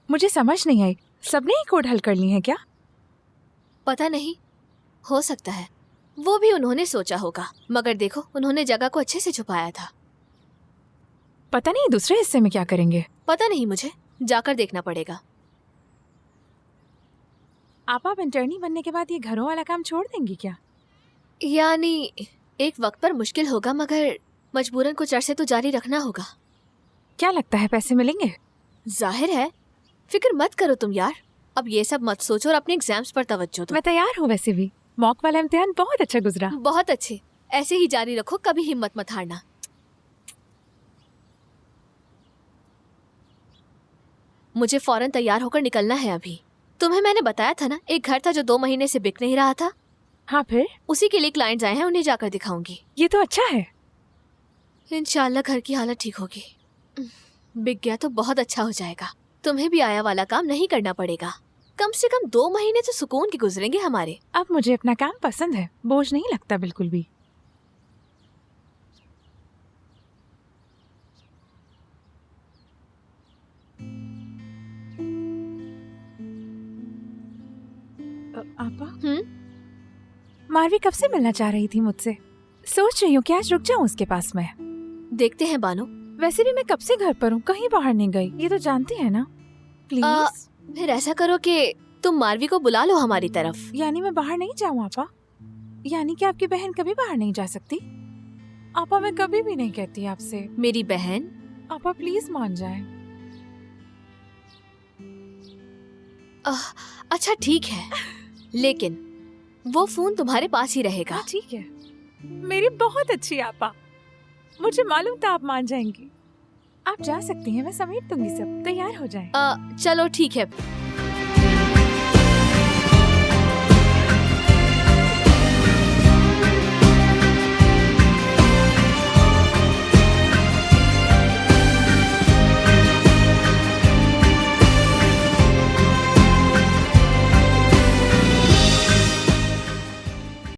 मुझे समझ नहीं आई, सबने ही कोड हल कर ली है क्या? पता नहीं, हो सकता है वो भी उन्होंने सोचा होगा, मगर देखो उन्होंने जगह को अच्छे से छुपाया था। पता नहीं दूसरे हिस्से में क्या करेंगे। पता नहीं, मुझे जाकर देखना पड़ेगा। आप इंटर्नी बनने के बाद ये घरों वाला काम छोड़ देंगी क्या? यानी एक वक्त पर मुश्किल होगा, मगर मजबूरन कुछ अरसे तो जारी रखना होगा। क्या लगता है पैसे मिलेंगे? जाहिर है, फिक्र मत करो तुम यार। अब ये सब मत सोचो और अपने एग्जाम्स पर तवज्जो दो। मैं तैयार हूँ, वैसे भी मॉक वाला इम्तिहान बहुत अच्छा गुजरा। बहुत अच्छे, ऐसे ही जारी रखो, कभी हिम्मत मत हारना। मुझे फौरन तैयार होकर निकलना है अभी। तुम्हें मैंने बताया था ना, एक घर था जो 2 महीने से बिक नहीं रहा था। हाँ फिर? उसी के लिए क्लाइंट्स आए हैं, उन्हें जाकर दिखाऊंगी। ये तो अच्छा है। इंशाल्लाह घर की हालत ठीक होगी। बिक गया तो बहुत अच्छा हो जाएगा। तुम्हें भी आया वाला काम नहीं करना पड़ेगा। कम से कम 2 महीने तो सुकून के गुजरेंगे हमारे। अब मुझे अपना काम पसंद है, बोझ नहीं लगता बिल्कुल भी। आपा, मारवी कब से मिलना चाह रही थी मुझसे। सोच रही हूँ कि आज रुक जाऊँ उसके पास में। देखते हैं बानो। वैसे भी मैं कब से घर पर हूँ, कहीं बाहर नहीं गई, ये तो जानती है ना। प्लीज। फिर ऐसा करो कि तुम मारवी को बुला लो हमारी तरफ। यानी मैं बाहर नहीं जाऊँ आपा? यानी कि आपकी बहन कभी बाहर नहीं जा सकती? आपा मैं कभी भी नहीं कहती आपसे। मेरी बहन? आपा प्लीज मान जाए। अच्छा ठीक है, लेकिन वो फोन तुम्हारे पास ही रहेगा। हाँ ठीक है, मेरी बहुत अच्छी आपा। मुझे मालूम था आप मान जाएंगी। आप जा सकती हैं, मैं समेट दूंगी सब, तैयार हो जाए। चलो ठीक है,